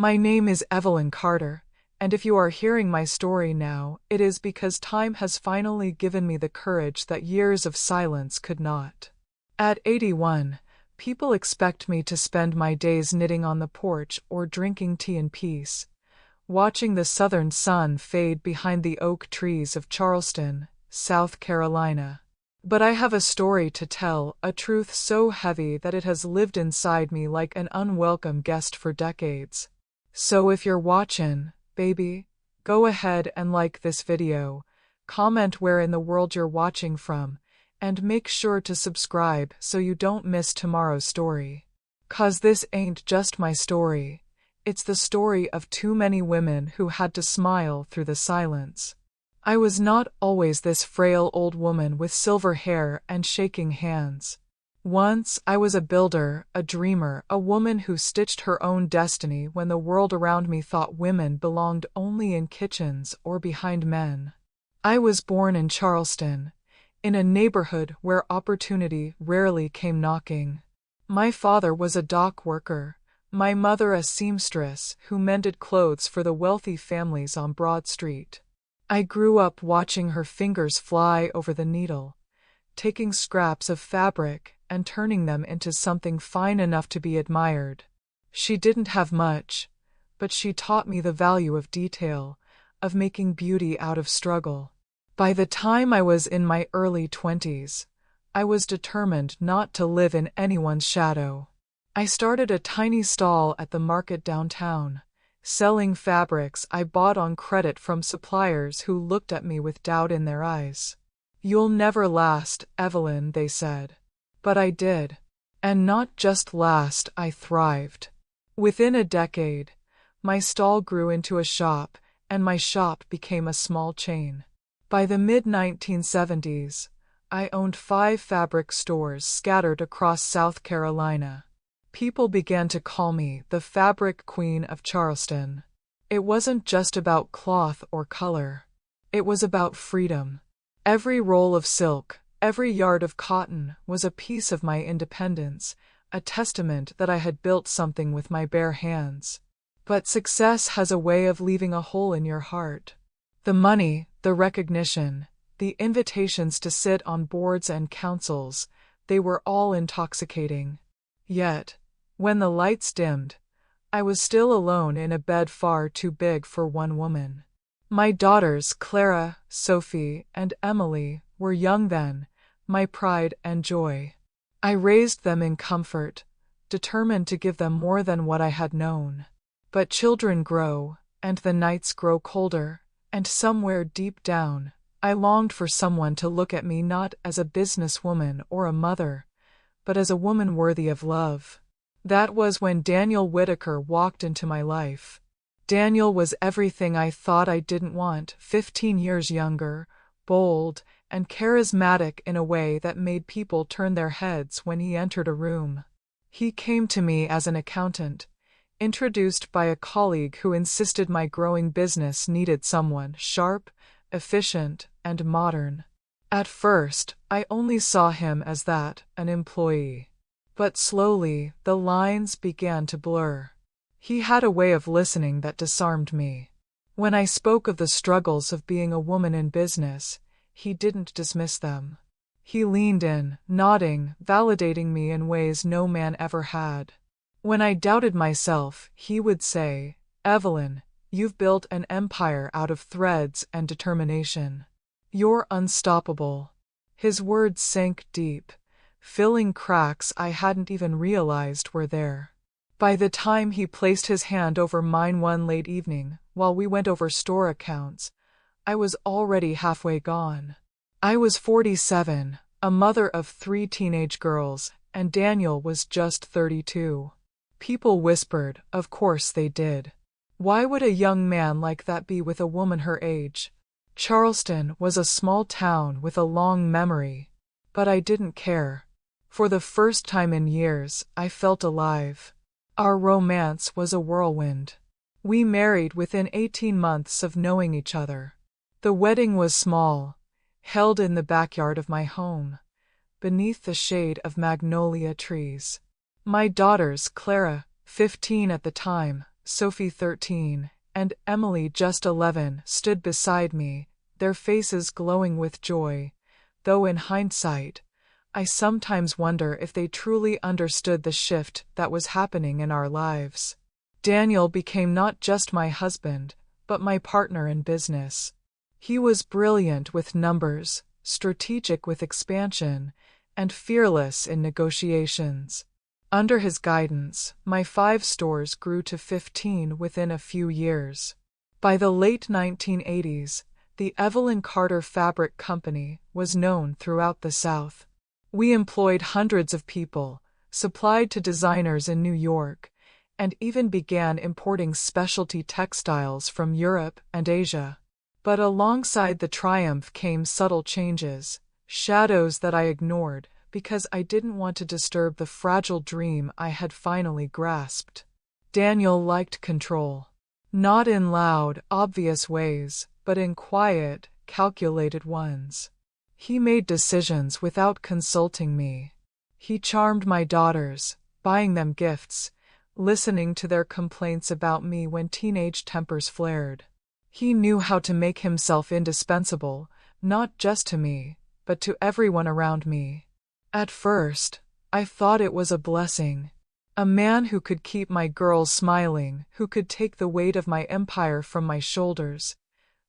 My name is Evelyn Carter, and if you are hearing my story now, it is because time has finally given me the courage that years of silence could not. At 81, people expect me to spend my days knitting on the porch or drinking tea in peace, watching the southern sun fade behind the oak trees of Charleston, South Carolina. But I have a story to tell, a truth so heavy that it has lived inside me like an unwelcome guest for decades. So if you're watching, baby, go ahead and like this video, comment where in the world you're watching from, and make sure to subscribe so you don't miss tomorrow's story. 'Cause this ain't just my story, it's the story of too many women who had to smile through the silence. I was not always this frail old woman with silver hair and shaking hands. Once I was a builder, a dreamer, a woman who stitched her own destiny when the world around me thought women belonged only in kitchens or behind men. I was born in Charleston, in a neighborhood where opportunity rarely came knocking. My father was a dock worker, my mother a seamstress who mended clothes for the wealthy families on Broad Street. I grew up watching her fingers fly over the needle, taking scraps of fabric and turning them into something fine enough to be admired. She didn't have much, but she taught me the value of detail, of making beauty out of struggle. By the time I was in my early 20s, I was determined not to live in anyone's shadow. I started a tiny stall at the market downtown, selling fabrics I bought on credit from suppliers who looked at me with doubt in their eyes. "You'll never last, Evelyn," they said. But I did. And not just last, I thrived. Within a decade, my stall grew into a shop, and my shop became a small chain. By the mid-1970s, I owned 5 fabric stores scattered across South Carolina. People began to call me the Fabric Queen of Charleston. It wasn't just about cloth or color. It was about freedom. Every roll of silk, every yard of cotton was a piece of my independence, a testament that I had built something with my bare hands. But success has a way of leaving a hole in your heart. The money, the recognition, the invitations to sit on boards and councils, they were all intoxicating. Yet, when the lights dimmed, I was still alone in a bed far too big for one woman. My daughters, Clara, Sophie, and Emily, were young then, my pride and joy. I raised them in comfort, determined to give them more than what I had known. But children grow, and the nights grow colder, and somewhere deep down, I longed for someone to look at me not as a businesswoman or a mother, but as a woman worthy of love. That was when Daniel Whitaker walked into my life. Daniel was everything I thought I didn't want, 15 years younger, bold, and charismatic in a way that made people turn their heads when he entered a room. He came to me as an accountant, introduced by a colleague who insisted my growing business needed someone sharp, efficient, and modern. At first, I only saw him as that, an employee. But slowly, the lines began to blur. He had a way of listening that disarmed me. When I spoke of the struggles of being a woman in business, he didn't dismiss them. He leaned in, nodding, validating me in ways no man ever had. When I doubted myself, he would say, "Evelyn, you've built an empire out of threads and determination. You're unstoppable." His words sank deep, filling cracks I hadn't even realized were there. By the time he placed his hand over mine one late evening, while we went over store accounts, I was already halfway gone. I was 47, a mother of 3 teenage girls, and Daniel was just 32. People whispered, of course they did. Why would a young man like that be with a woman her age? Charleston was a small town with a long memory, but I didn't care. For the first time in years, I felt alive. Our romance was a whirlwind. We married within 18 months of knowing each other. The wedding was small, held in the backyard of my home, beneath the shade of magnolia trees. My daughters, Clara, 15 at the time, Sophie 13, and Emily just 11 stood beside me, their faces glowing with joy, though in hindsight, I sometimes wonder if they truly understood the shift that was happening in our lives. Daniel became not just my husband, but my partner in business. He was brilliant with numbers, strategic with expansion, and fearless in negotiations. Under his guidance, my 5 stores grew to 15 within a few years. By the late 1980s, the Evelyn Carter Fabric Company was known throughout the South. We employed hundreds of people, supplied to designers in New York, and even began importing specialty textiles from Europe and Asia. But alongside the triumph came subtle changes, shadows that I ignored because I didn't want to disturb the fragile dream I had finally grasped. Daniel liked control. Not in loud, obvious ways, but in quiet, calculated ones. He made decisions without consulting me. He charmed my daughters, buying them gifts, listening to their complaints about me when teenage tempers flared. He knew how to make himself indispensable, not just to me, but to everyone around me. At first, I thought it was a blessing. A man who could keep my girls smiling, who could take the weight of my empire from my shoulders,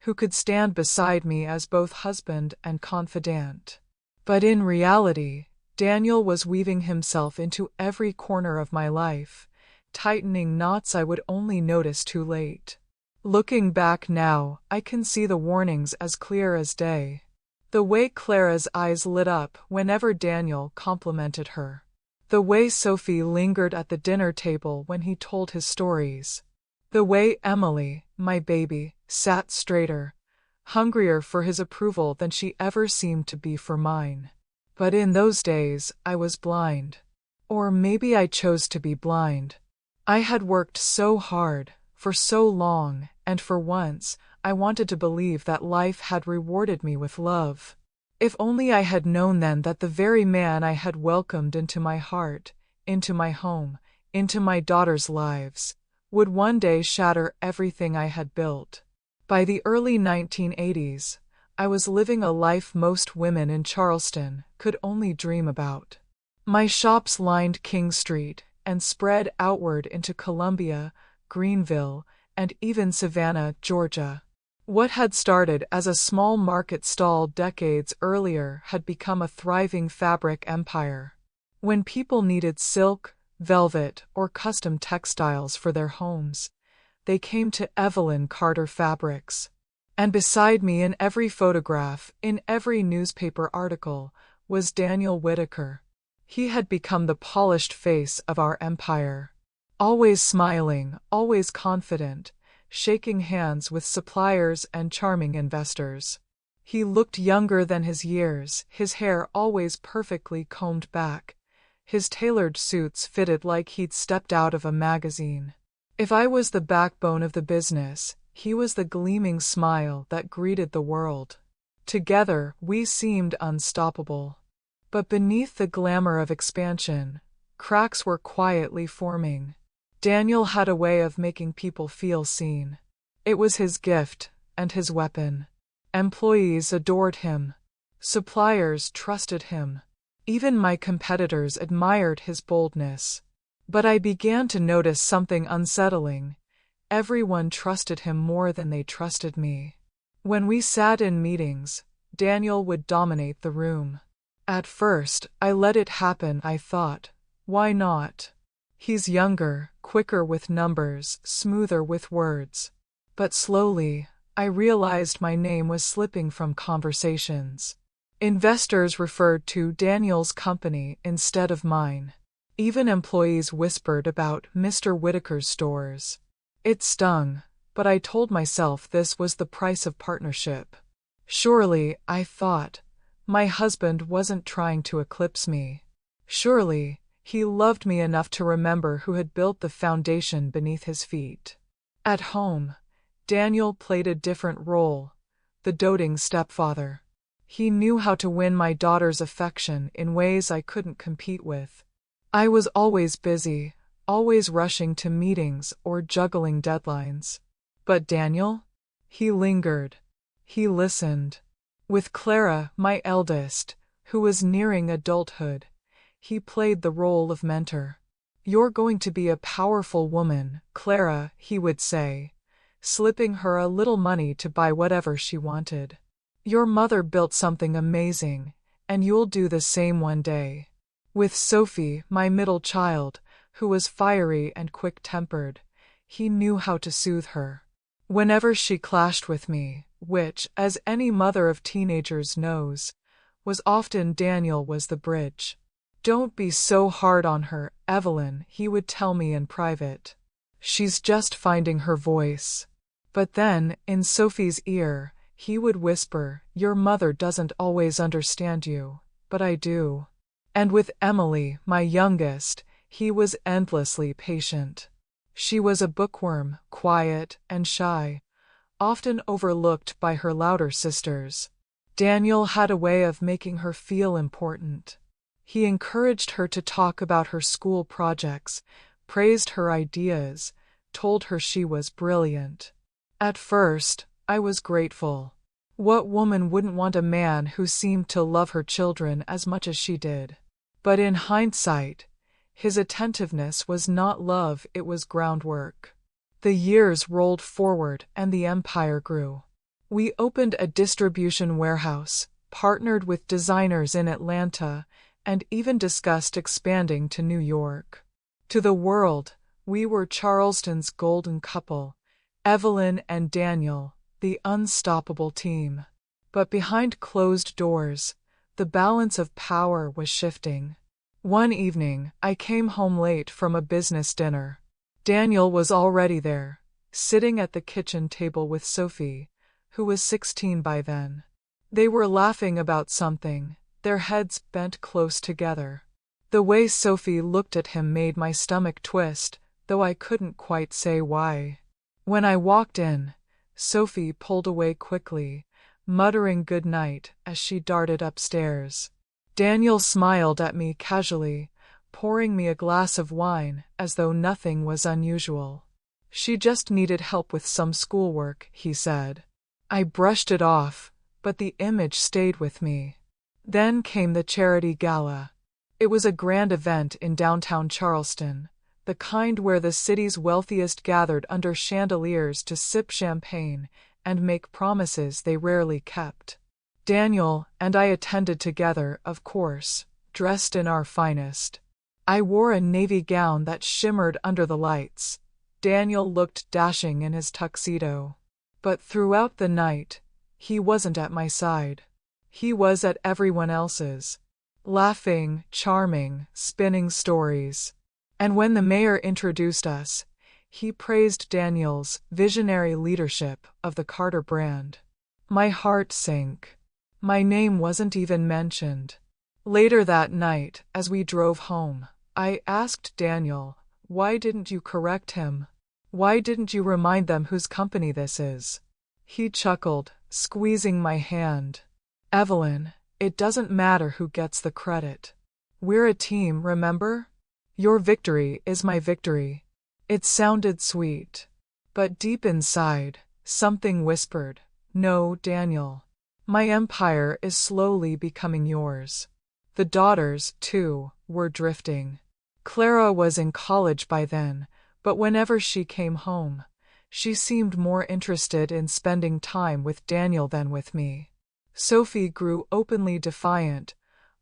who could stand beside me as both husband and confidant. But in reality, Daniel was weaving himself into every corner of my life, tightening knots I would only notice too late. Looking back now, I can see the warnings as clear as day. The way Clara's eyes lit up whenever Daniel complimented her. The way Sophie lingered at the dinner table when he told his stories. The way Emily, my baby, sat straighter, hungrier for his approval than she ever seemed to be for mine. But in those days, I was blind. Or maybe I chose to be blind. I had worked so hard, for so long, and for once, I wanted to believe that life had rewarded me with love. If only I had known then that the very man I had welcomed into my heart, into my home, into my daughters' lives, would one day shatter everything I had built. By the early 1980s, I was living a life most women in Charleston could only dream about. My shops lined King Street and spread outward into Columbia, Greenville, and even Savannah, Georgia. What had started as a small market stall decades earlier had become a thriving fabric empire. When people needed silk, velvet, or custom textiles for their homes, they came to Evelyn Carter Fabrics. And beside me in every photograph, in every newspaper article, was Daniel Whitaker. He had become the polished face of our empire. Always smiling, always confident, shaking hands with suppliers and charming investors. He looked younger than his years, his hair always perfectly combed back, his tailored suits fitted like he'd stepped out of a magazine. If I was the backbone of the business, he was the gleaming smile that greeted the world. Together, we seemed unstoppable. But beneath the glamour of expansion, cracks were quietly forming. Daniel had a way of making people feel seen. It was his gift, and his weapon. Employees adored him. Suppliers trusted him. Even my competitors admired his boldness. But I began to notice something unsettling. Everyone trusted him more than they trusted me. When we sat in meetings, Daniel would dominate the room. At first, I let it happen. I thought, why not? He's younger, quicker with numbers, smoother with words. But slowly, I realized my name was slipping from conversations. Investors referred to Daniel's company instead of mine. Even employees whispered about Mr. Whitaker's stores. It stung, but I told myself this was the price of partnership. Surely, I thought, my husband wasn't trying to eclipse me. Surely, he loved me enough to remember who had built the foundation beneath his feet. At home, Daniel played a different role, the doting stepfather. He knew how to win my daughter's affection in ways I couldn't compete with. I was always busy, always rushing to meetings or juggling deadlines. But Daniel? He lingered. He listened. With Clara, my eldest, who was nearing adulthood, he played the role of mentor. "You're going to be a powerful woman, Clara," he would say, slipping her a little money to buy whatever she wanted. "Your mother built something amazing, and you'll do the same one day." With Sophie, my middle child, who was fiery and quick-tempered, he knew how to soothe her. Whenever she clashed with me, which, as any mother of teenagers knows, was often, Daniel was the bridge. "Don't be so hard on her, Evelyn," he would tell me in private. "She's just finding her voice." But then, in Sophie's ear, he would whisper, "Your mother doesn't always understand you, but I do." And with Emily, my youngest, he was endlessly patient. She was a bookworm, quiet and shy, often overlooked by her louder sisters. Daniel had a way of making her feel important. He encouraged her to talk about her school projects, praised her ideas, told her she was brilliant. At first, I was grateful. What woman wouldn't want a man who seemed to love her children as much as she did? But in hindsight, his attentiveness was not love, it was groundwork. The years rolled forward and the empire grew. We opened a distribution warehouse, partnered with designers in Atlanta, and even discussed expanding to New York. To the world, we were Charleston's golden couple, Evelyn and Daniel, the unstoppable team. But behind closed doors, the balance of power was shifting. One evening, I came home late from a business dinner. Daniel was already there, sitting at the kitchen table with Sophie, who was 16 by then. They were laughing about something, their heads bent close together. The way Sophie looked at him made my stomach twist, though I couldn't quite say why. When I walked in, Sophie pulled away quickly, muttering good night as she darted upstairs. Daniel smiled at me casually, pouring me a glass of wine as though nothing was unusual. "She just needed help with some schoolwork," he said. I brushed it off, but the image stayed with me. Then came the charity gala. It was a grand event in downtown Charleston, the kind where the city's wealthiest gathered under chandeliers to sip champagne and make promises they rarely kept. Daniel and I attended together, of course, dressed in our finest. I wore a navy gown that shimmered under the lights. Daniel looked dashing in his tuxedo. But throughout the night, he wasn't at my side. He was at everyone else's. Laughing, charming, spinning stories. And when the mayor introduced us, he praised Daniel's visionary leadership of the Carter brand. My heart sank. My name wasn't even mentioned. Later that night, as we drove home, I asked Daniel, "Why didn't you correct him? Why didn't you remind them whose company this is?" He chuckled, squeezing my hand. "Evelyn, it doesn't matter who gets the credit. We're a team, remember? Your victory is my victory." It sounded sweet. But deep inside, something whispered, "No, Daniel. My empire is slowly becoming yours." The daughters, too, were drifting. Clara was in college by then, but whenever she came home, she seemed more interested in spending time with Daniel than with me. Sophie grew openly defiant,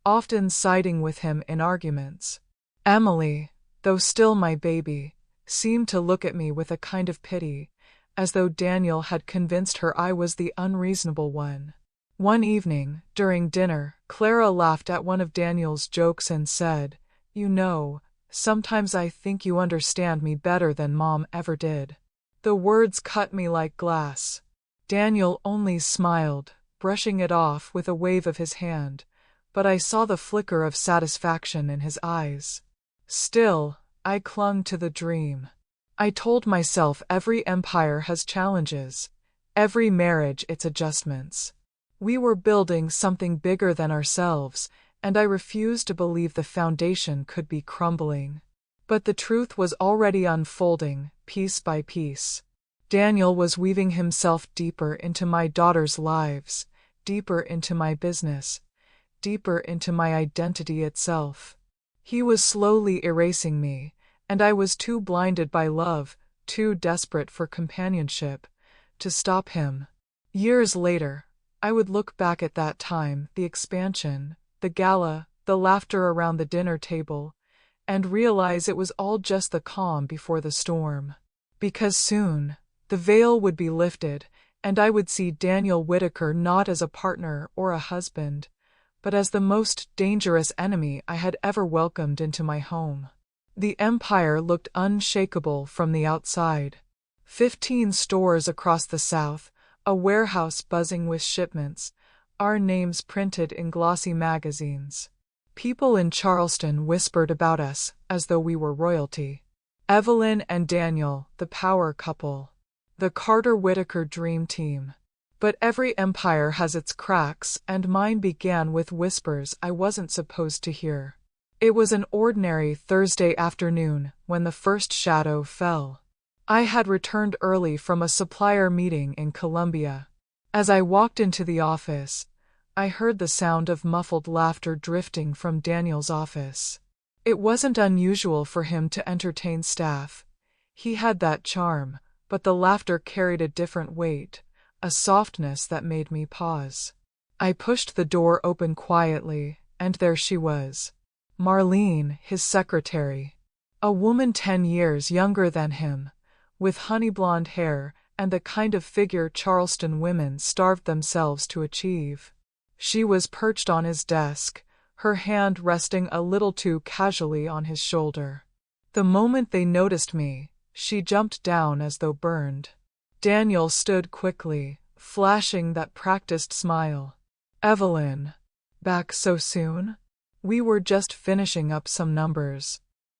often siding with him in arguments. Emily, though still my baby, seemed to look at me with a kind of pity, as though Daniel had convinced her I was the unreasonable one. One evening, during dinner, Clara laughed at one of Daniel's jokes and said, "You know, sometimes I think you understand me better than Mom ever did." The words cut me like glass. Daniel only smiled, brushing it off with a wave of his hand, but I saw the flicker of satisfaction in his eyes. Still, I clung to the dream. I told myself every empire has challenges, every marriage its adjustments. We were building something bigger than ourselves, and I refused to believe the foundation could be crumbling. But the truth was already unfolding, piece by piece. Daniel was weaving himself deeper into my daughters' lives, deeper into my business, deeper into my identity itself. He was slowly erasing me, and I was too blinded by love, too desperate for companionship, to stop him. Years later, I would look back at that time, the expansion, the gala, the laughter around the dinner table, and realize it was all just the calm before the storm. Because soon, the veil would be lifted, and I would see Daniel Whitaker not as a partner or a husband, but as the most dangerous enemy I had ever welcomed into my home. The empire looked unshakable from the outside. 15 stores across the South, a warehouse buzzing with shipments, our names printed in glossy magazines. People in Charleston whispered about us as though we were royalty. Evelyn and Daniel, the power couple. The Carter-Whitaker dream team. But every empire has its cracks, and mine began with whispers I wasn't supposed to hear. It was an ordinary Thursday afternoon when the first shadow fell. I had returned early from a supplier meeting in Columbia. As I walked into the office, I heard the sound of muffled laughter drifting from Daniel's office. It wasn't unusual for him to entertain staff. He had that charm, but the laughter carried a different weight, a softness that made me pause. I pushed the door open quietly, and there she was. Marlene, his secretary. A woman 10 years younger than him, with honey blonde hair and the kind of figure Charleston women starved themselves to achieve. She was perched on his desk, her hand resting a little too casually on his shoulder. The moment they noticed me, she jumped down as though burned. Daniel stood quickly, flashing that practiced smile. Evelyn. Back so soon? We were just finishing up some numbers.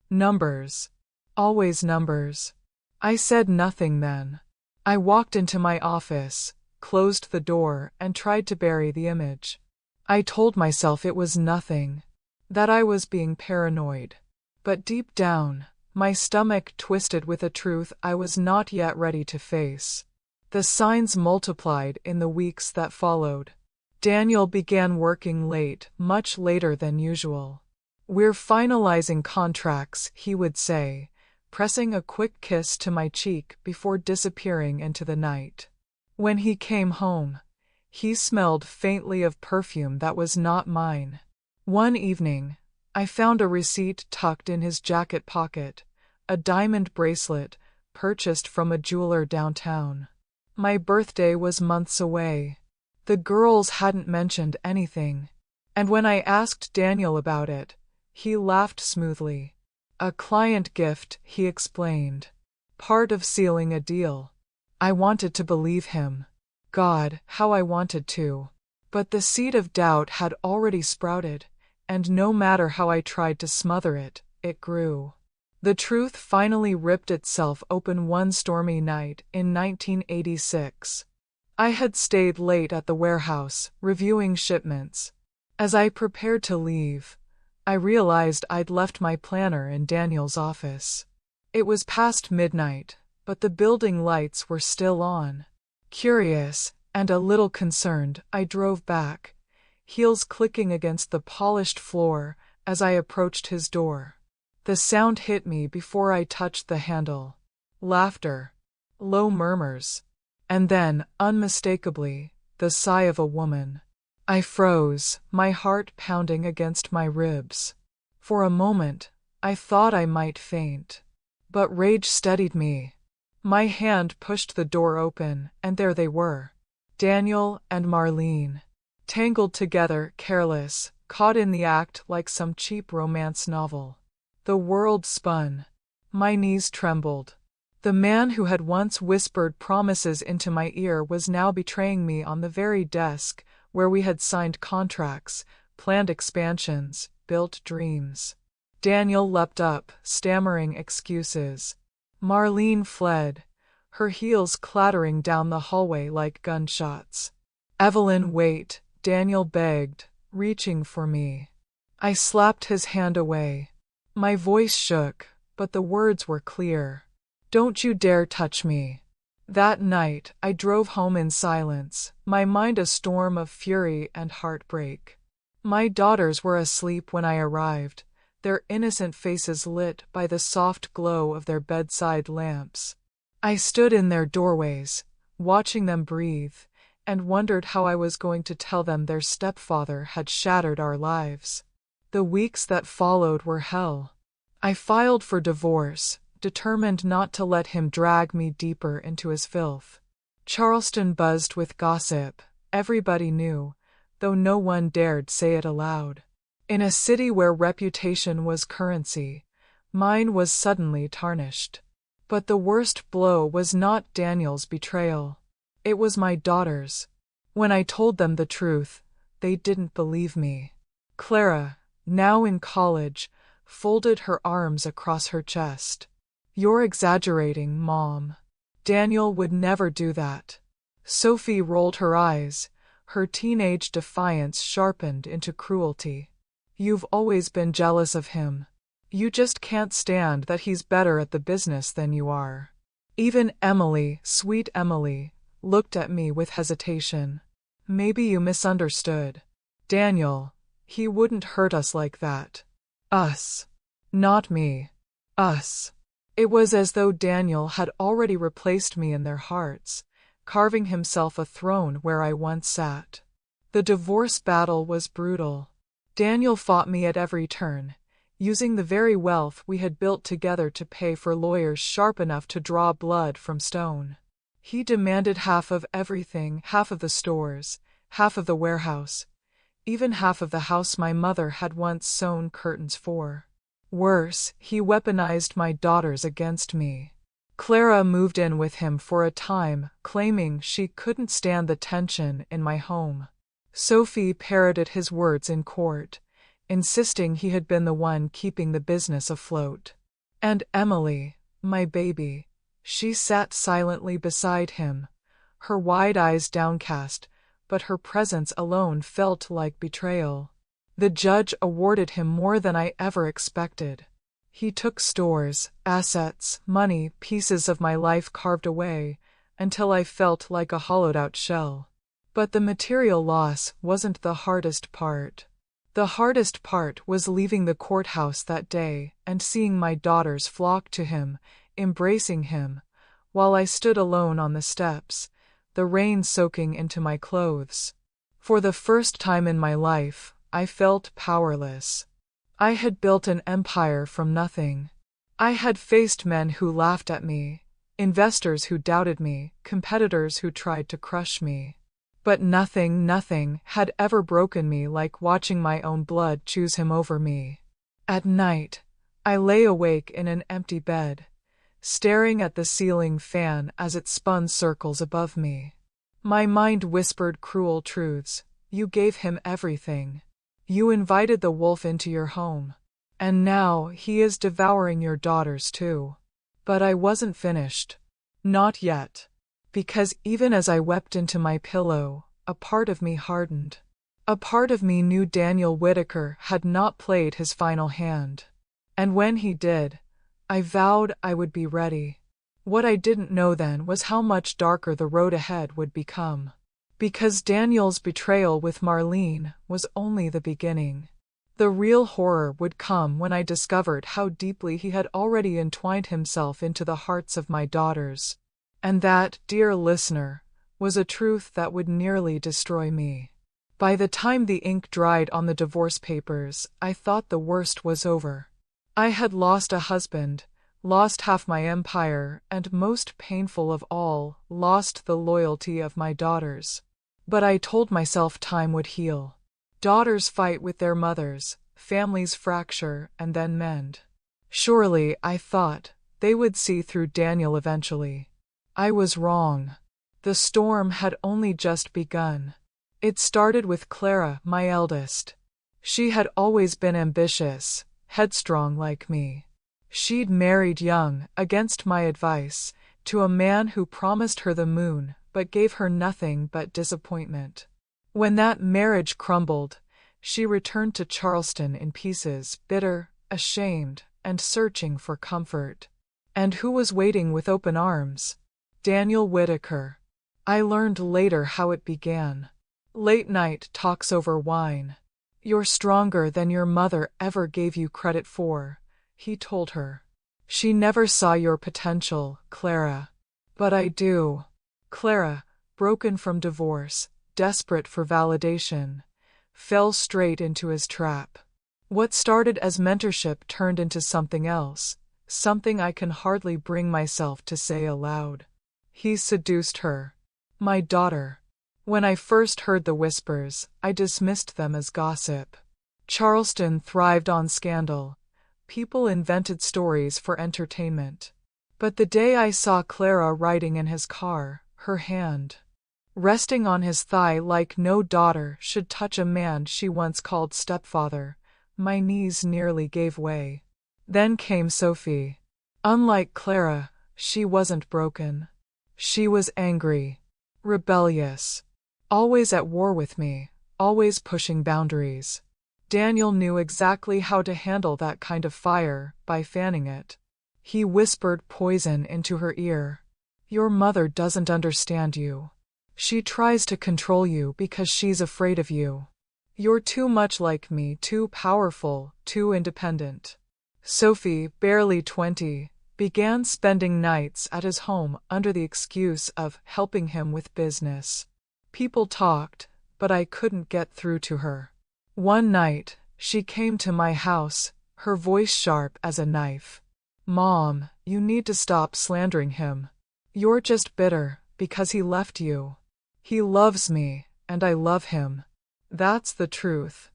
Numbers. Always numbers. I said nothing then. I walked into my office, closed the door, and tried to bury the image. I told myself it was nothing, that I was being paranoid. But deep down, my stomach twisted with a truth I was not yet ready to face. The signs multiplied in the weeks that followed. Daniel began working late, much later than usual. "We're finalizing contracts," he would say, pressing a quick kiss to my cheek before disappearing into the night. When he came home, he smelled faintly of perfume that was not mine. One evening, I found a receipt tucked in his jacket pocket, a diamond bracelet purchased from a jeweler downtown. My birthday was months away. The girls hadn't mentioned anything, and when I asked Daniel about it, he laughed smoothly. A client gift, he explained. Part of sealing a deal. I wanted to believe him. God, how I wanted to. But the seed of doubt had already sprouted, and no matter how I tried to smother it, it grew. The truth finally ripped itself open one stormy night in 1986. I had stayed late at the warehouse, reviewing shipments. As I prepared to leave, I realized I'd left my planner in Daniel's office. It was past midnight, but the building lights were still on. Curious, and a little concerned, I drove back, heels clicking against the polished floor as I approached his door. The sound hit me before I touched the handle. Laughter. Low murmurs. And then, unmistakably, the sigh of a woman. I froze, my heart pounding against my ribs. For a moment, I thought I might faint. But rage steadied me. My hand pushed the door open, and there they were. Daniel and Marlene. Tangled together, careless, caught in the act like some cheap romance novel. The world spun. My knees trembled. The man who had once whispered promises into my ear was now betraying me on the very desk where we had signed contracts, planned expansions, built dreams. Daniel leapt up, stammering excuses. Marlene fled, her heels clattering down the hallway like gunshots. Evelyn, wait, Daniel begged, reaching for me. I slapped his hand away. My voice shook, but the words were clear. Don't you dare touch me. That night, I drove home in silence, my mind a storm of fury and heartbreak. My daughters were asleep when I arrived, their innocent faces lit by the soft glow of their bedside lamps. I stood in their doorways, watching them breathe, and wondered how I was going to tell them their stepfather had shattered our lives. The weeks that followed were hell. I filed for divorce, determined not to let him drag me deeper into his filth. Charleston buzzed with gossip, everybody knew, though no one dared say it aloud. In a city where reputation was currency, mine was suddenly tarnished. But the worst blow was not Daniel's betrayal. It was my daughters. When I told them the truth, they didn't believe me. Clara, now in college, folded her arms across her chest. You're exaggerating, Mom. Daniel would never do that. Sophie rolled her eyes, her teenage defiance sharpened into cruelty. You've always been jealous of him. You just can't stand that he's better at the business than you are. Even Emily, sweet Emily, looked at me with hesitation. Maybe you misunderstood. Daniel, he wouldn't hurt us like that. Us. Not me. Us. It was as though Daniel had already replaced me in their hearts, carving himself a throne where I once sat. The divorce battle was brutal. Daniel fought me at every turn, using the very wealth we had built together to pay for lawyers sharp enough to draw blood from stone. He demanded half of everything, half of the stores, half of the warehouse, even half of the house my mother had once sewn curtains for. Worse, he weaponized my daughters against me. Clara moved in with him for a time, claiming she couldn't stand the tension in my home. Sophie parroted his words in court, insisting he had been the one keeping the business afloat. And Emily, my baby, she sat silently beside him, her wide eyes downcast, but her presence alone felt like betrayal. The judge awarded him more than I ever expected. He took stores, assets, money, pieces of my life carved away, until I felt like a hollowed-out shell. But the material loss wasn't the hardest part. The hardest part was leaving the courthouse that day and seeing my daughters flock to him, embracing him, while I stood alone on the steps, the rain soaking into my clothes. For the first time in my life, I felt powerless. I had built an empire from nothing. I had faced men who laughed at me, investors who doubted me, competitors who tried to crush me. But nothing had ever broken me like watching my own blood choose him over me. At night, I lay awake in an empty bed, staring at the ceiling fan as it spun circles above me. My mind whispered cruel truths. You gave him everything. You invited the wolf into your home. And now he is devouring your daughters too. But I wasn't finished. Not yet. Because even as I wept into my pillow, a part of me hardened. A part of me knew Daniel Whitaker had not played his final hand. And when he did, I vowed I would be ready. What I didn't know then was how much darker the road ahead would become. Because Daniel's betrayal with Marlene was only the beginning. The real horror would come when I discovered how deeply he had already entwined himself into the hearts of my daughters. And that, dear listener, was a truth that would nearly destroy me. By the time the ink dried on the divorce papers, I thought the worst was over. I had lost a husband, lost half my empire, and most painful of all, lost the loyalty of my daughters. But I told myself time would heal. Daughters fight with their mothers, families fracture and then mend. Surely, I thought, they would see through Daniel eventually. I was wrong. The storm had only just begun. It started with Clara, my eldest. She had always been ambitious, headstrong like me. She'd married young, against my advice, to a man who promised her the moon, but gave her nothing but disappointment. When that marriage crumbled, she returned to Charleston in pieces, bitter, ashamed, and searching for comfort. And who was waiting with open arms? Daniel Whitaker. I learned later how it began. Late night talks over wine. "You're stronger than your mother ever gave you credit for," he told her. "She never saw your potential, Clara." "But I do." Clara, broken from divorce, desperate for validation, fell straight into his trap. What started as mentorship turned into something else, something I can hardly bring myself to say aloud. He seduced her. My daughter. When I first heard the whispers, I dismissed them as gossip. Charleston thrived on scandal. People invented stories for entertainment. But the day I saw Clara riding in his car, her hand resting on his thigh like no daughter should touch a man she once called stepfather, my knees nearly gave way. Then came Sophie. Unlike Clara, she wasn't broken. She was angry, rebellious, always at war with me, always pushing boundaries. Daniel knew exactly how to handle that kind of fire by fanning it. He whispered poison into her ear. "Your mother doesn't understand you. She tries to control you because she's afraid of you. You're too much like me, too powerful, too independent." Sophie, barely 20, began spending nights at his home under the excuse of helping him with business. People talked, but I couldn't get through to her. One night, she came to my house, her voice sharp as a knife. "Mom, you need to stop slandering him. You're just bitter because he left you. He loves me, and I love him. That's the truth."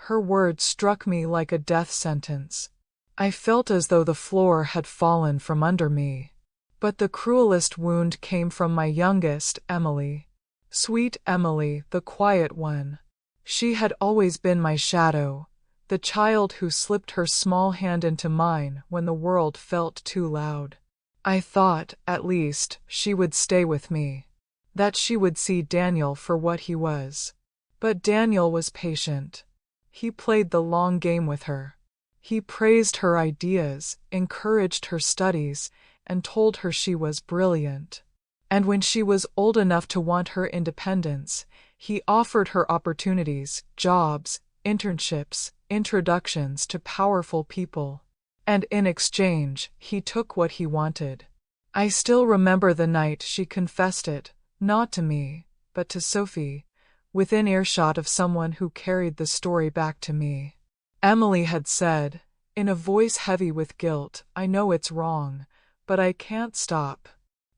Her words struck me like a death sentence. I felt as though the floor had fallen from under me. But the cruelest wound came from my youngest, Emily. Sweet Emily, the quiet one. She had always been my shadow, the child who slipped her small hand into mine when the world felt too loud. I thought, at least, she would stay with me. That she would see Daniel for what he was. But Daniel was patient. He played the long game with her. He praised her ideas, encouraged her studies, and told her she was brilliant. And when she was old enough to want her independence, he offered her opportunities, jobs, internships, introductions to powerful people. And in exchange, he took what he wanted. I still remember the night she confessed it, not to me, but to Sophie, within earshot of someone who carried the story back to me. Emily had said, in a voice heavy with guilt, "I know it's wrong, but I can't stop.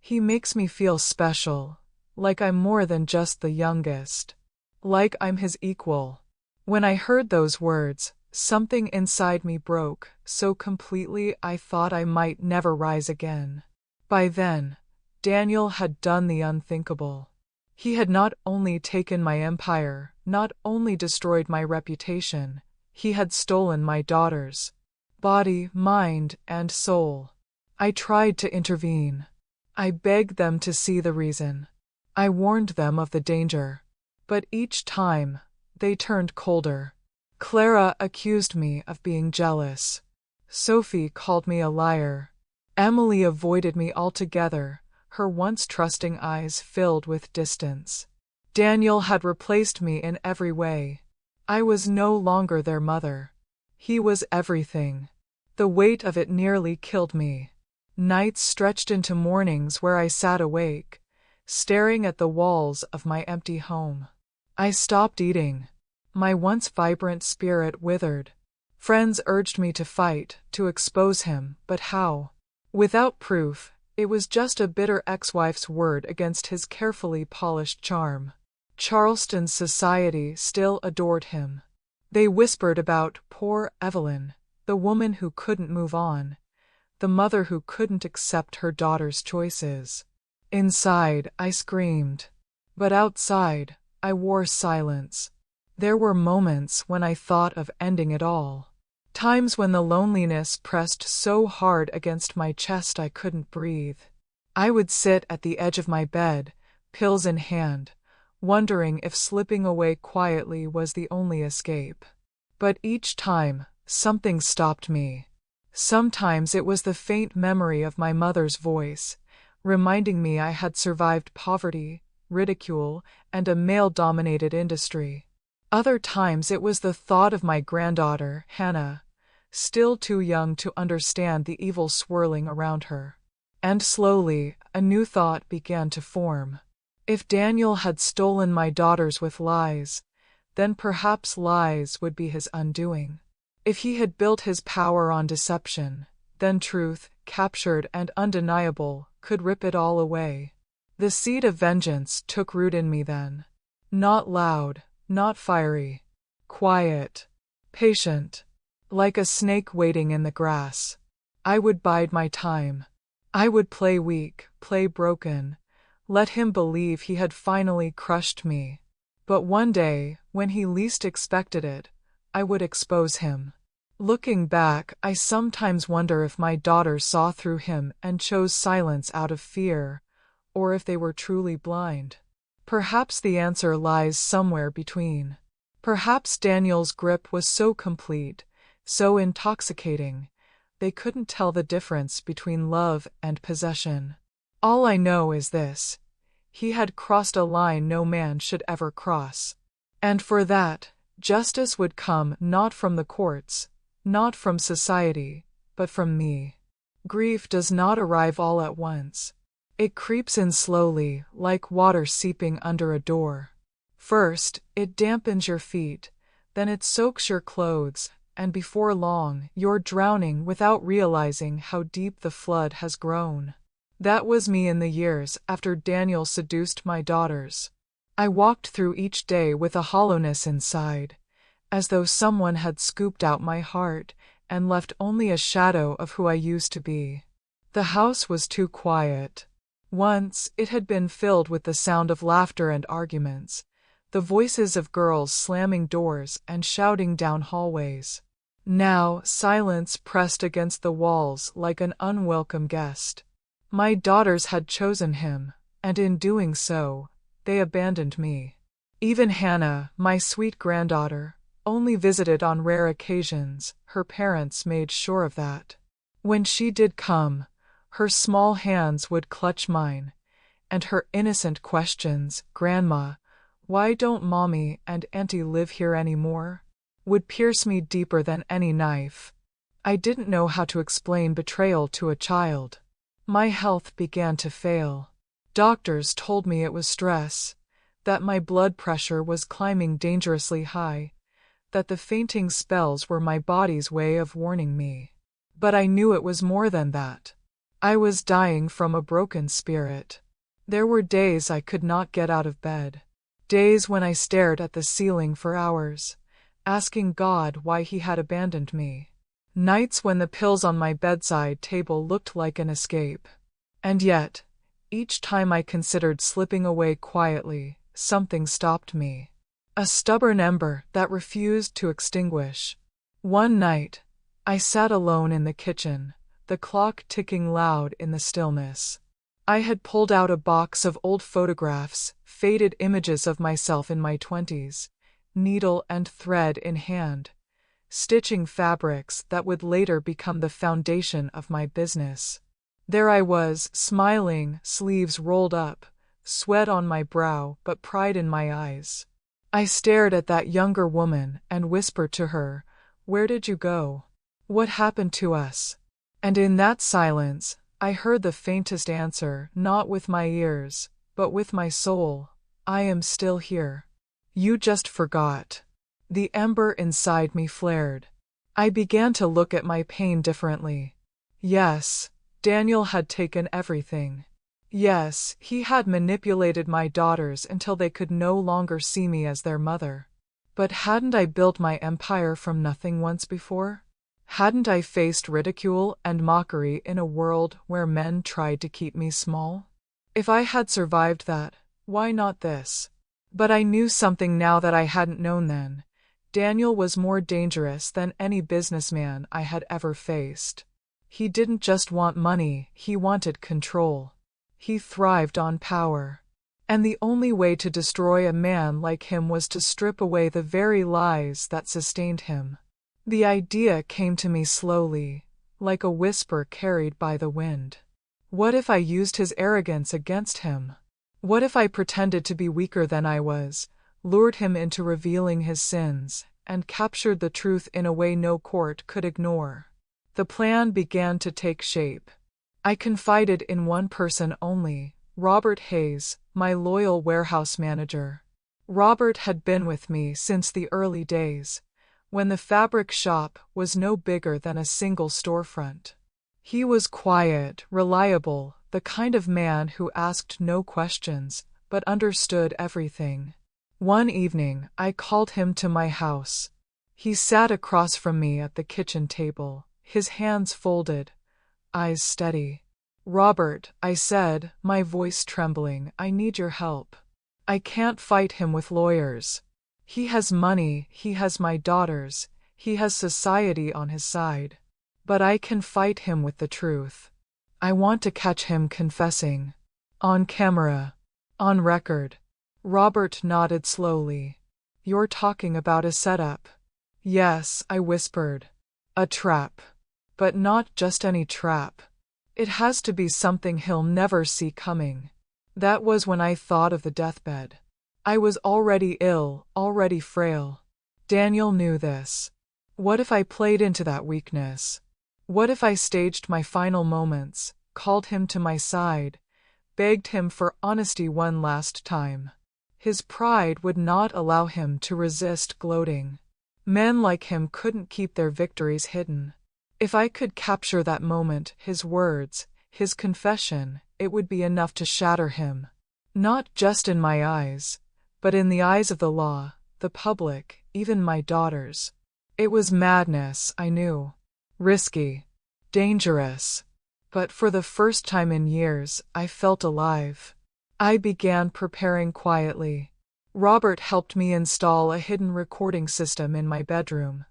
He makes me feel special, like I'm more than just the youngest. Like I'm his equal." When I heard those words, something inside me broke so completely I thought I might never rise again. By then, Daniel had done the unthinkable. He had not only taken my empire, not only destroyed my reputation, he had stolen my daughters. Body, mind, and soul. I tried to intervene. I begged them to see the reason. I warned them of the danger. But each time, they turned colder. Clara accused me of being jealous. Sophie called me a liar. Emily avoided me altogether, her once trusting eyes filled with distance. Daniel had replaced me in every way. I was no longer their mother. He was everything. The weight of it nearly killed me. Nights stretched into mornings where I sat awake, staring at the walls of my empty home. I stopped eating. My once vibrant spirit withered. Friends urged me to fight, to expose him, but how? Without proof, it was just a bitter ex-wife's word against his carefully polished charm. Charleston's society still adored him. They whispered about poor Evelyn, the woman who couldn't move on, the mother who couldn't accept her daughter's choices. Inside, I screamed. But outside, I wore silence. There were moments when I thought of ending it all. Times when the loneliness pressed so hard against my chest I couldn't breathe. I would sit at the edge of my bed, pills in hand, wondering if slipping away quietly was the only escape. But each time, something stopped me. Sometimes it was the faint memory of my mother's voice, reminding me I had survived poverty, ridicule, and a male-dominated industry. Other times it was the thought of my granddaughter, Hannah, still too young to understand the evil swirling around her. And slowly, a new thought began to form. If Daniel had stolen my daughters with lies, then perhaps lies would be his undoing. If he had built his power on deception, then truth, captured and undeniable, could rip it all away. The seed of vengeance took root in me then. Not loud, not fiery. Quiet. Patient. Like a snake waiting in the grass. I would bide my time. I would play weak, play broken, let him believe he had finally crushed me. But one day, when he least expected it, I would expose him. Looking back, I sometimes wonder if my daughters saw through him and chose silence out of fear, or if they were truly blind. Perhaps the answer lies somewhere between. Perhaps Daniel's grip was so complete, so intoxicating, they couldn't tell the difference between love and possession. All I know is this: he had crossed a line no man should ever cross. And for that, justice would come not from the courts, not from society, but from me. Grief does not arrive all at once. It creeps in slowly, like water seeping under a door. First, it dampens your feet, then it soaks your clothes, and before long, you're drowning without realizing how deep the flood has grown. That was me in the years after Daniel seduced my daughters. I walked through each day with a hollowness inside, as though someone had scooped out my heart and left only a shadow of who I used to be. The house was too quiet. Once, it had been filled with the sound of laughter and arguments, the voices of girls slamming doors and shouting down hallways. Now, silence pressed against the walls like an unwelcome guest. My daughters had chosen him, and in doing so, they abandoned me. Even Hannah, my sweet granddaughter, only visited on rare occasions. Her parents made sure of that. When she did come, her small hands would clutch mine, and her innocent questions, "Grandma, why don't Mommy and Auntie live here anymore?" would pierce me deeper than any knife. I didn't know how to explain betrayal to a child. My health began to fail. Doctors told me it was stress, that my blood pressure was climbing dangerously high, that the fainting spells were my body's way of warning me. But I knew it was more than that. I was dying from a broken spirit. There were days I could not get out of bed. Days when I stared at the ceiling for hours, asking God why he had abandoned me. Nights when the pills on my bedside table looked like an escape. And yet, each time I considered slipping away quietly, something stopped me. A stubborn ember that refused to extinguish. One night, I sat alone in the kitchen, the clock ticking loud in the stillness. I had pulled out a box of old photographs, faded images of myself in my 20s, needle and thread in hand, stitching fabrics that would later become the foundation of my business. There I was, smiling, sleeves rolled up, sweat on my brow but pride in my eyes. I stared at that younger woman and whispered to her, "Where did you go? What happened to us?" And in that silence, I heard the faintest answer, not with my ears, but with my soul: "I am still here. You just forgot." The ember inside me flared. I began to look at my pain differently. Yes, Daniel had taken everything. Yes, he had manipulated my daughters until they could no longer see me as their mother. But hadn't I built my empire from nothing once before? Hadn't I faced ridicule and mockery in a world where men tried to keep me small? If I had survived that, why not this? But I knew something now that I hadn't known then. Daniel was more dangerous than any businessman I had ever faced. He didn't just want money, he wanted control. He thrived on power. And the only way to destroy a man like him was to strip away the very lies that sustained him. The idea came to me slowly, like a whisper carried by the wind. What if I used his arrogance against him? What if I pretended to be weaker than I was, lured him into revealing his sins, and captured the truth in a way no court could ignore? The plan began to take shape. I confided in one person only, Robert Hayes, my loyal warehouse manager. Robert had been with me since the early days, when the fabric shop was no bigger than a single storefront. He was quiet, reliable, the kind of man who asked no questions, but understood everything. One evening, I called him to my house. He sat across from me at the kitchen table, his hands folded, eyes steady. "Robert," I said, my voice trembling, "I need your help. I can't fight him with lawyers. He has money, he has my daughters, he has society on his side. But I can fight him with the truth. I want to catch him confessing. On camera. On record." Robert nodded slowly. "You're talking about a setup." "Yes," I whispered. "A trap. But not just any trap. It has to be something he'll never see coming." That was when I thought of the deathbed. I was already ill, already frail. Daniel knew this. What if I played into that weakness? What if I staged my final moments, called him to my side, begged him for honesty one last time? His pride would not allow him to resist gloating. Men like him couldn't keep their victories hidden. If I could capture that moment, his words, his confession, it would be enough to shatter him. Not just in my eyes, but in the eyes of the law, the public, even my daughters. It was madness, I knew. Risky. Dangerous. But for the first time in years, I felt alive. I began preparing quietly. Robert helped me install a hidden recording system in my bedroom.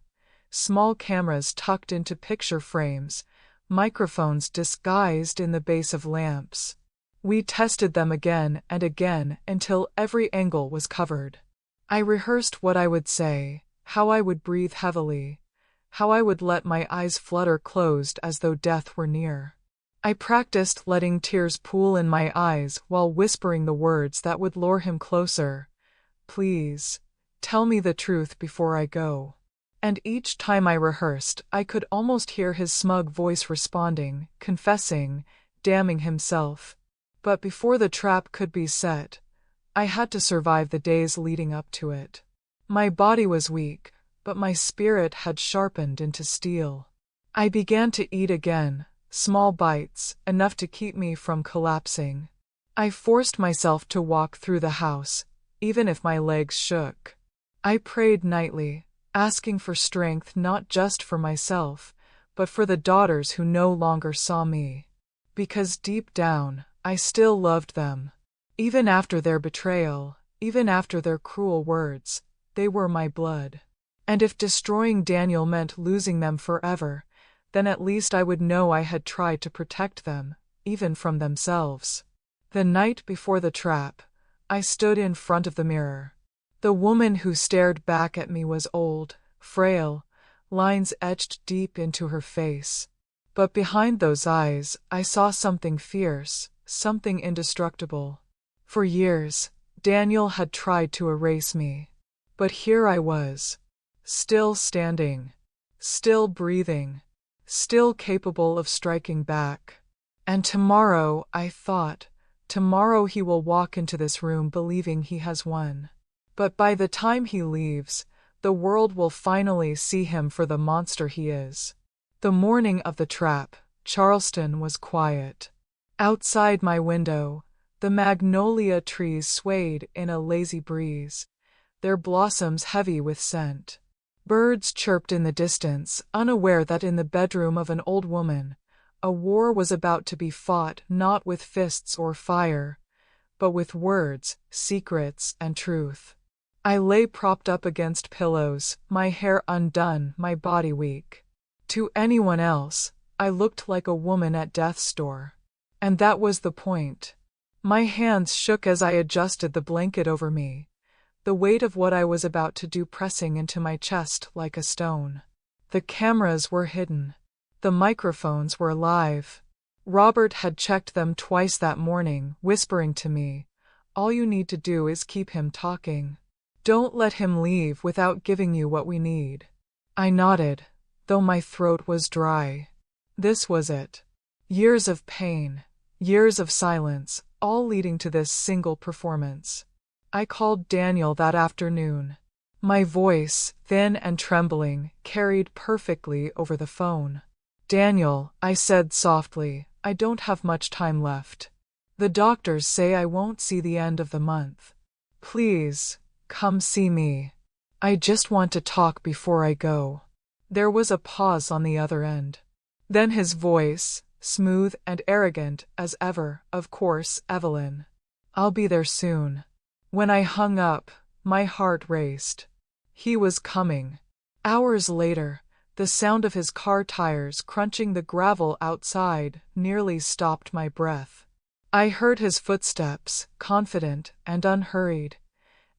Small cameras tucked into picture frames, microphones disguised in the base of lamps. We tested them again and again until every angle was covered. I rehearsed what I would say, how I would breathe heavily, how I would let my eyes flutter closed as though death were near. I practiced letting tears pool in my eyes while whispering the words that would lure him closer. "Please, tell me the truth before I go." And each time I rehearsed, I could almost hear his smug voice responding, confessing, damning himself. But before the trap could be set, I had to survive the days leading up to it. My body was weak, but my spirit had sharpened into steel. I began to eat again, small bites, enough to keep me from collapsing. I forced myself to walk through the house, even if my legs shook. I prayed nightly, asking for strength not just for myself, but for the daughters who no longer saw me. Because deep down, I still loved them. Even after their betrayal, even after their cruel words, they were my blood. And if destroying Daniel meant losing them forever, then at least I would know I had tried to protect them, even from themselves. The night before the trap, I stood in front of the mirror. The woman who stared back at me was old, frail, lines etched deep into her face. But behind those eyes, I saw something fierce, something indestructible. For years, Daniel had tried to erase me. But here I was, still standing, still breathing, still capable of striking back. And tomorrow, I thought, tomorrow he will walk into this room believing he has won. But by the time he leaves, the world will finally see him for the monster he is. The morning of the trap, Charleston was quiet. Outside my window, the magnolia trees swayed in a lazy breeze, their blossoms heavy with scent. Birds chirped in the distance, unaware that in the bedroom of an old woman, a war was about to be fought not with fists or fire, but with words, secrets, and truth. I lay propped up against pillows, my hair undone, my body weak. To anyone else, I looked like a woman at death's door. And that was the point. My hands shook as I adjusted the blanket over me, the weight of what I was about to do pressing into my chest like a stone. The cameras were hidden. The microphones were live. Robert had checked them twice that morning, whispering to me, "All you need to do is keep him talking. Don't let him leave without giving you what we need." I nodded, though my throat was dry. This was it. Years of pain, years of silence, all leading to this single performance. I called Daniel that afternoon. My voice, thin and trembling, carried perfectly over the phone. "Daniel," I said softly, "I don't have much time left. The doctors say I won't see the end of the month. Please, come see me. I just want to talk before I go." There was a pause on the other end. Then his voice, smooth and arrogant as ever, "Of course, Evelyn. I'll be there soon." When I hung up, my heart raced. He was coming. Hours later, the sound of his car tires crunching the gravel outside nearly stopped my breath. I heard his footsteps, confident and unhurried,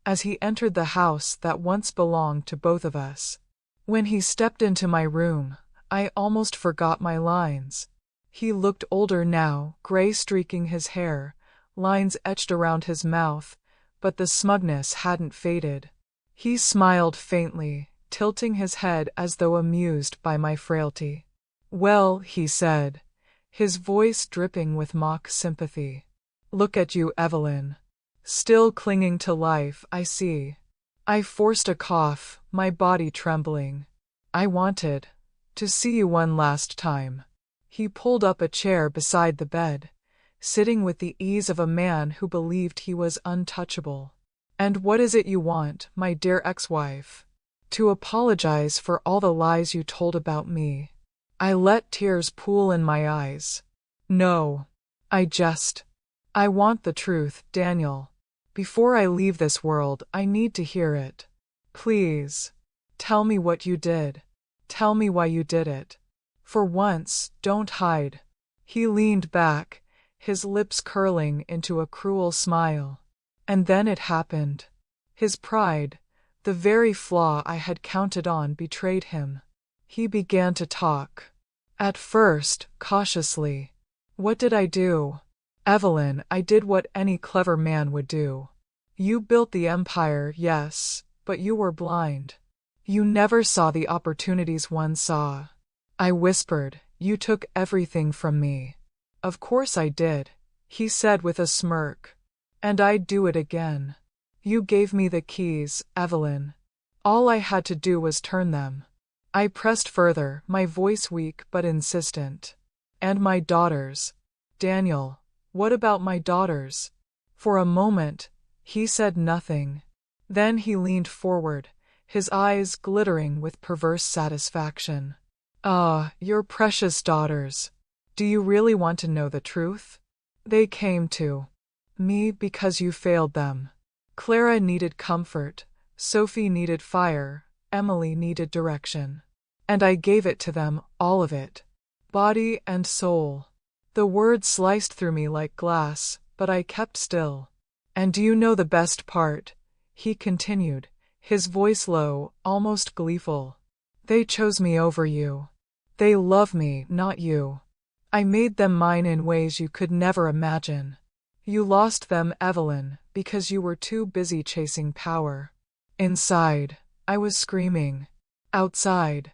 as he entered the house that once belonged to both of us. When he stepped into my room, I almost forgot my lines. He looked older now, gray streaking his hair, lines etched around his mouth, but the smugness hadn't faded. He smiled faintly, tilting his head as though amused by my frailty. "Well," he said, his voice dripping with mock sympathy. "Look at you, Evelyn. Still clinging to life, I see." I forced a cough, my body trembling. "I wanted to see you one last time." He pulled up a chair beside the bed, sitting with the ease of a man who believed he was untouchable. "And what is it you want, my dear ex-wife?" "To apologize for all the lies you told about me." I let tears pool in my eyes. "No. I want the truth, Daniel. Before I leave this world, I need to hear it. Please. Tell me what you did. Tell me why you did it. For once, don't hide." He leaned back, his lips curling into a cruel smile. And then it happened. His pride, the very flaw I had counted on, betrayed him. He began to talk. At first, cautiously. "What did I do?" "Evelyn, I did what any clever man would do. You built the empire, yes, but you were blind. You never saw the opportunities one saw." I whispered, "You took everything from me." "Of course I did," he said with a smirk. "And I'd do it again. You gave me the keys, Evelyn. All I had to do was turn them." I pressed further, my voice weak but insistent. "And my daughters. Daniel, what about my daughters?" For a moment, he said nothing. Then he leaned forward, his eyes glittering with perverse satisfaction. "Ah, your precious daughters. Do you really want to know the truth? They came to me because you failed them. Clara needed comfort, Sophie needed fire, Emily needed direction. And I gave it to them, all of it. Body and soul." The words sliced through me like glass, but I kept still. "And do you know the best part?" he continued, his voice low, almost gleeful. "They chose me over you. They love me, not you. I made them mine in ways you could never imagine. You lost them, Evelyn, because you were too busy chasing power." Inside, I was screaming. Outside,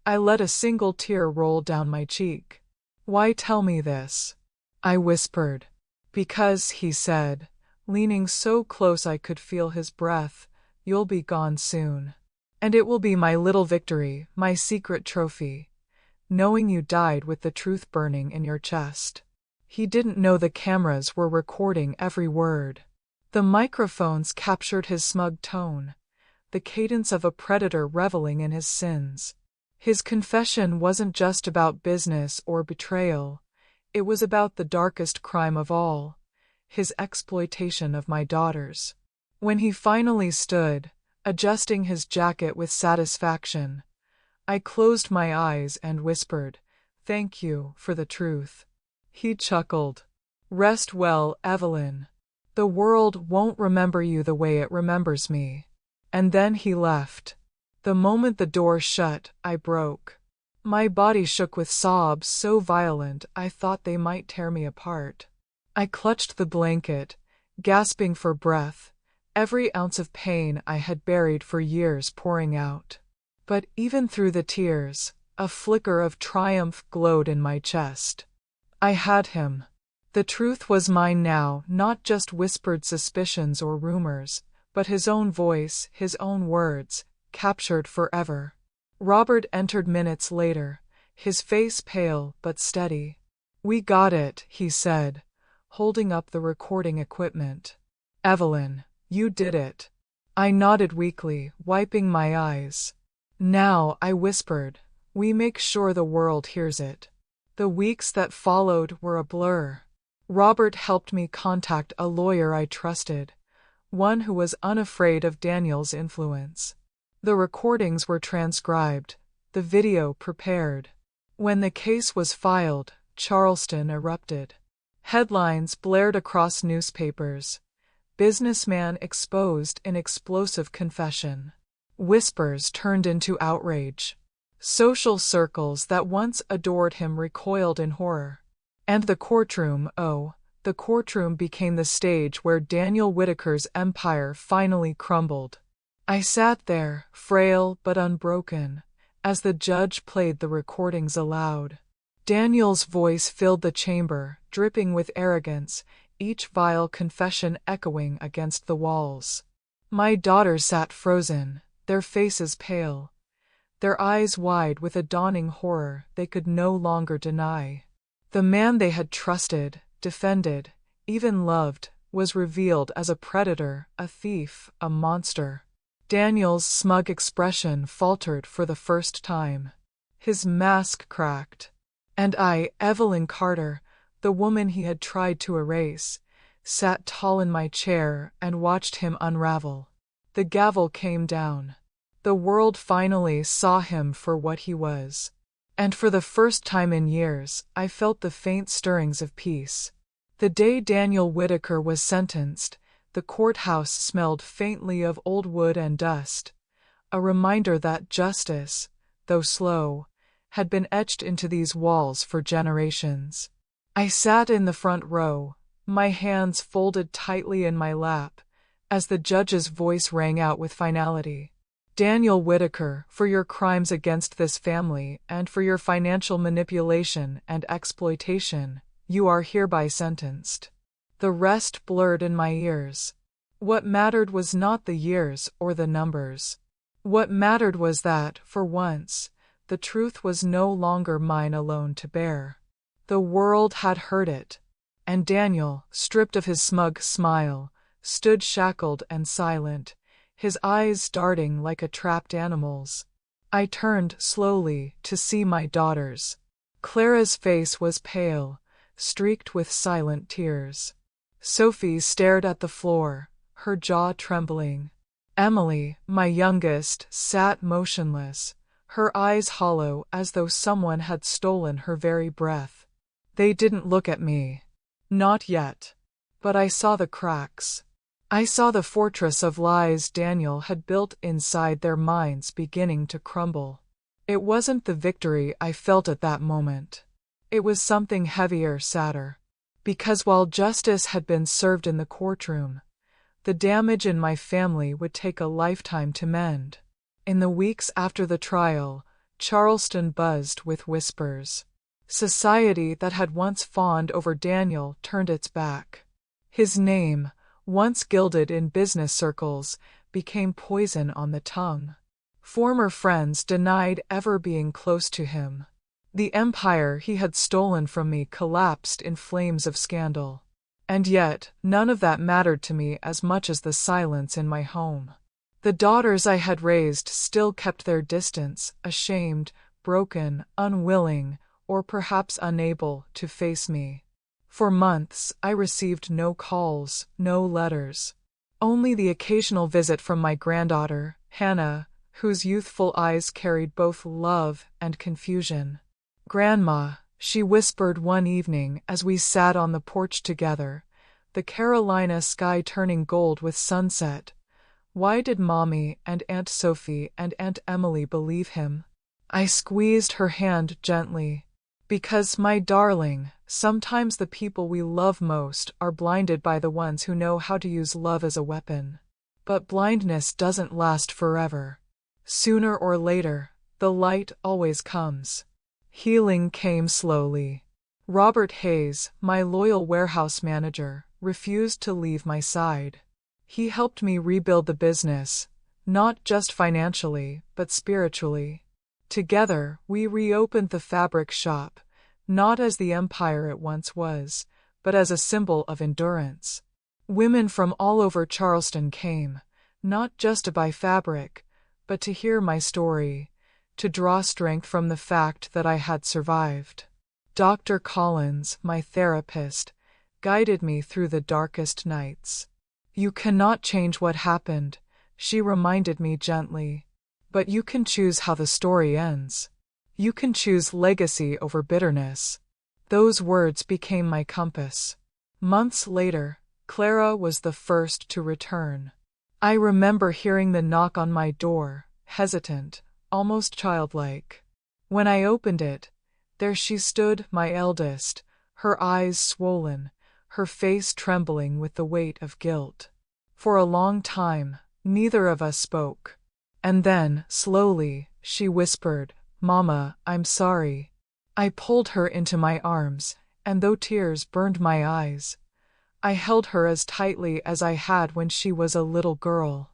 I let a single tear roll down my cheek. "Why tell me this?" I whispered. "Because," he said, leaning so close I could feel his breath, "you'll be gone soon. And it will be my little victory, my secret trophy, knowing you died with the truth burning in your chest." He didn't know the cameras were recording every word. The microphones captured his smug tone, the cadence of a predator reveling in his sins. His confession wasn't just about business or betrayal, it was about the darkest crime of all, his exploitation of my daughters. When he finally stood, adjusting his jacket with satisfaction, I closed my eyes and whispered, "Thank you for the truth." He chuckled. "Rest well, Evelyn. The world won't remember you the way it remembers me." And then he left. The moment the door shut, I broke. My body shook with sobs so violent I thought they might tear me apart. I clutched the blanket, gasping for breath, every ounce of pain I had buried for years pouring out. But even through the tears, a flicker of triumph glowed in my chest. I had him. The truth was mine now, not just whispered suspicions or rumors, but his own voice, his own words, captured forever. Robert entered minutes later, his face pale but steady. "We got it," he said, holding up the recording equipment. "Evelyn, you did it." I nodded weakly, wiping my eyes. "Now," I whispered, "we make sure the world hears it." The weeks that followed were a blur. Robert helped me contact a lawyer I trusted, one who was unafraid of Daniel's influence. The recordings were transcribed, the video prepared. When the case was filed, Charleston erupted. Headlines blared across newspapers. "Businessman exposed in explosive confession." Whispers turned into outrage. Social circles that once adored him recoiled in horror. And the courtroom, the courtroom became the stage where Daniel Whitaker's empire finally crumbled. I sat there, frail but unbroken, as the judge played the recordings aloud. Daniel's voice filled the chamber, dripping with arrogance, each vile confession echoing against the walls. My daughters sat frozen, their faces pale, their eyes wide with a dawning horror they could no longer deny. The man they had trusted, defended, even loved, was revealed as a predator, a thief, a monster. Daniel's smug expression faltered for the first time. His mask cracked. And I, Evelyn Carter, the woman he had tried to erase, sat tall in my chair and watched him unravel. The gavel came down. The world finally saw him for what he was. And for the first time in years, I felt the faint stirrings of peace. The day Daniel Whitaker was sentenced, the courthouse smelled faintly of old wood and dust, a reminder that justice, though slow, had been etched into these walls for generations. I sat in the front row, my hands folded tightly in my lap, as the judge's voice rang out with finality. "Daniel Whitaker, for your crimes against this family and for your financial manipulation and exploitation, you are hereby sentenced." The rest blurred in my ears. What mattered was not the years or the numbers. What mattered was that, for once, the truth was no longer mine alone to bear. The world had heard it, and Daniel, stripped of his smug smile, stood shackled and silent, his eyes darting like a trapped animal's. I turned slowly to see my daughters. Clara's face was pale, streaked with silent tears. Sophie stared at the floor, her jaw trembling. Emily, my youngest, sat motionless, her eyes hollow as though someone had stolen her very breath. They didn't look at me. Not yet. But I saw the cracks. I saw the fortress of lies Daniel had built inside their minds beginning to crumble. It wasn't the victory I felt at that moment. It was something heavier, sadder. Because while justice had been served in the courtroom, the damage in my family would take a lifetime to mend. In the weeks after the trial, Charleston buzzed with whispers. Society that had once fawned over Daniel turned its back. His name, once gilded in business circles, became poison on the tongue. Former friends denied ever being close to him. The empire he had stolen from me collapsed in flames of scandal. And yet, none of that mattered to me as much as the silence in my home. The daughters I had raised still kept their distance, ashamed, broken, unwilling, or perhaps unable to face me. For months, I received no calls, no letters. Only the occasional visit from my granddaughter, Hannah, whose youthful eyes carried both love and confusion. "Grandma," she whispered one evening as we sat on the porch together, the Carolina sky turning gold with sunset, "why did Mommy and Aunt Sophie and Aunt Emily believe him?" I squeezed her hand gently. Because, my darling, sometimes the people we love most are blinded by the ones who know how to use love as a weapon. But blindness doesn't last forever. Sooner or later, the light always comes. Healing came slowly. Robert Hayes, my loyal warehouse manager, refused to leave my side. He helped me rebuild the business, not just financially, but spiritually. Together, we reopened the fabric shop, not as the empire it once was, but as a symbol of endurance. Women from all over Charleston came, not just to buy fabric, but to hear my story, to draw strength from the fact that I had survived. Dr. Collins, my therapist, guided me through the darkest nights. You cannot change what happened, she reminded me gently. But you can choose how the story ends. You can choose legacy over bitterness. Those words became my compass. Months later, Clara was the first to return. I remember hearing the knock on my door, hesitant, almost childlike. When I opened it, there she stood, my eldest, her eyes swollen, her face trembling with the weight of guilt. For a long time, neither of us spoke. And then, slowly, she whispered, "Mama, I'm sorry." I pulled her into my arms, and though tears burned my eyes, I held her as tightly as I had when she was a little girl.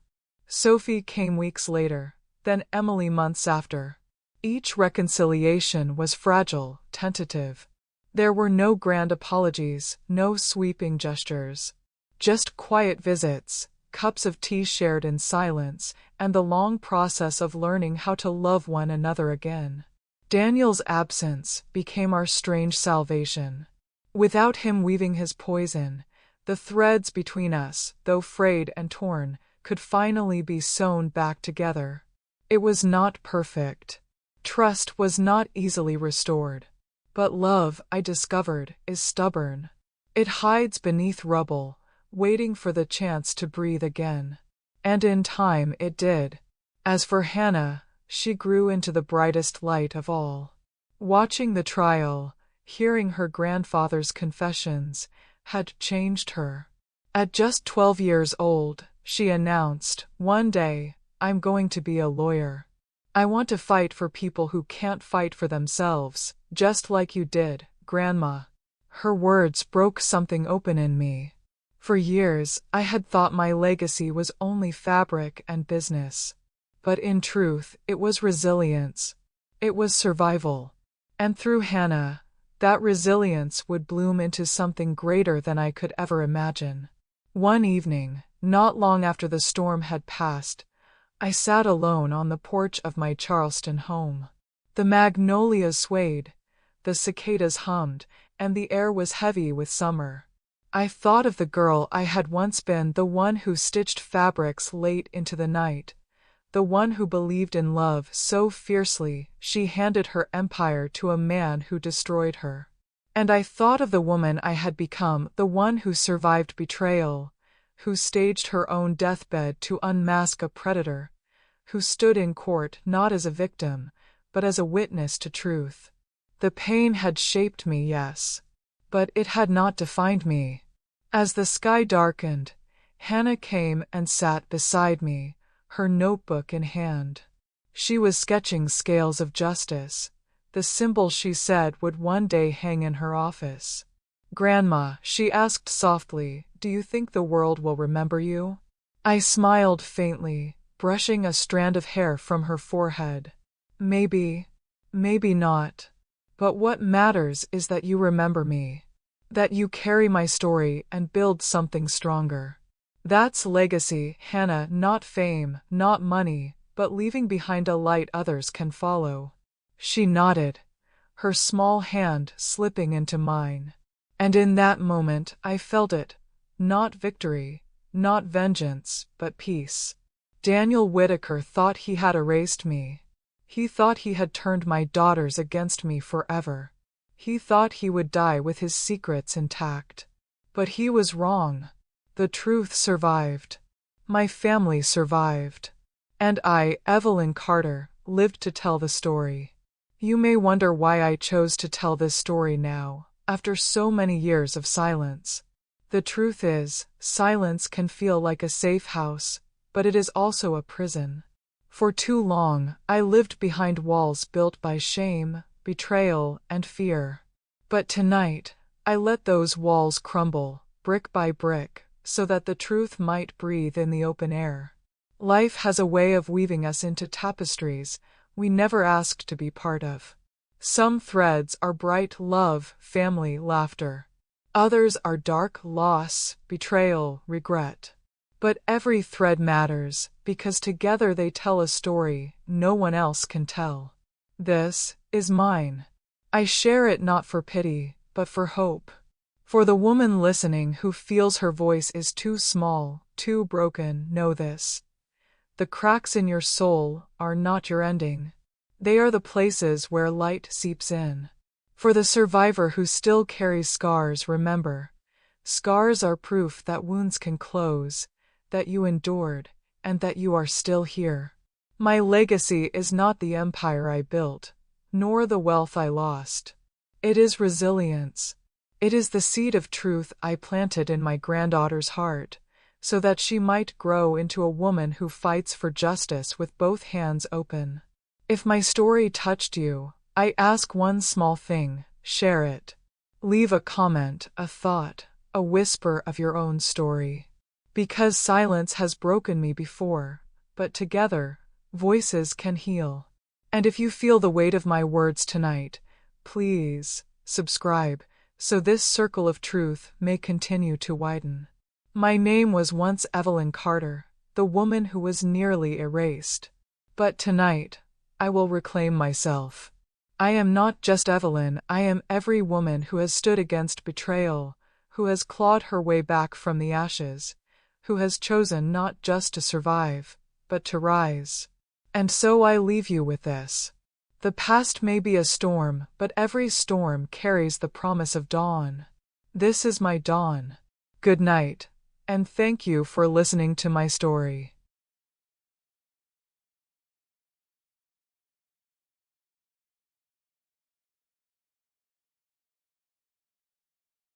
Sophie came weeks later, then Emily months after. Each reconciliation was fragile, tentative. There were no grand apologies, no sweeping gestures. Just quiet visits, cups of tea shared in silence, and the long process of learning how to love one another again. Daniel's absence became our strange salvation. Without him weaving his poison, the threads between us, though frayed and torn, could finally be sewn back together. It was not perfect. Trust was not easily restored. But love, I discovered, is stubborn. It hides beneath rubble, waiting for the chance to breathe again. And in time it did. As for Hannah, she grew into the brightest light of all. Watching the trial, hearing her grandfather's confessions, had changed her. At just 12 years old, she announced, "One day, I'm going to be a lawyer. I want to fight for people who can't fight for themselves, just like you did, Grandma." Her words broke something open in me. For years, I had thought my legacy was only fabric and business. But in truth, it was resilience. It was survival. And through Hannah, that resilience would bloom into something greater than I could ever imagine. One evening, not long after the storm had passed, I sat alone on the porch of my Charleston home. The magnolias swayed, the cicadas hummed, and the air was heavy with summer. I thought of the girl I had once been, the one who stitched fabrics late into the night, the one who believed in love so fiercely she handed her empire to a man who destroyed her. And I thought of the woman I had become, the one who survived betrayal, who staged her own deathbed to unmask a predator, who stood in court not as a victim, but as a witness to truth. The pain had shaped me, yes, but it had not defined me. As the sky darkened, Hannah came and sat beside me, her notebook in hand. She was sketching scales of justice, the symbol she said would one day hang in her office. "Grandma," she asked softly, "do you think the world will remember you?" I smiled faintly, brushing a strand of hair from her forehead. "Maybe, maybe not. But what matters is that you remember me. That you carry my story and build something stronger. That's legacy, Hannah, not fame, not money, but leaving behind a light others can follow." She nodded, her small hand slipping into mine. And in that moment I felt it, not victory, not vengeance, but peace. Daniel Whitaker thought he had erased me. He thought he had turned my daughters against me forever. He thought he would die with his secrets intact. But he was wrong. The truth survived. My family survived. And I, Evelyn Carter, lived to tell the story. You may wonder why I chose to tell this story now, after so many years of silence. The truth is, silence can feel like a safe house, but it is also a prison. For too long, I lived behind walls built by shame, betrayal, and fear. But tonight, I let those walls crumble, brick by brick, so that the truth might breathe in the open air. Life has a way of weaving us into tapestries we never asked to be part of. Some threads are bright love, family, laughter. Others are dark loss, betrayal, regret. But every thread matters, because together they tell a story no one else can tell. This is mine. I share it not for pity, but for hope. For the woman listening who feels her voice is too small, too broken, know this. The cracks in your soul are not your ending. They are the places where light seeps in. For the survivor who still carries scars, remember, scars are proof that wounds can close, that you endured, and that you are still here. My legacy is not the empire I built, nor the wealth I lost. It is resilience. It is the seed of truth I planted in my granddaughter's heart, so that she might grow into a woman who fights for justice with both hands open. If my story touched you, I ask one small thing: share it. Leave a comment, a thought, a whisper of your own story. Because silence has broken me before, but together, voices can heal. And if you feel the weight of my words tonight, please subscribe, so this circle of truth may continue to widen. My name was once Evelyn Carter, the woman who was nearly erased. But tonight, I will reclaim myself. I am not just Evelyn, I am every woman who has stood against betrayal, who has clawed her way back from the ashes, who has chosen not just to survive, but to rise. And so I leave you with this. The past may be a storm, but every storm carries the promise of dawn. This is my dawn. Good night, and thank you for listening to my story.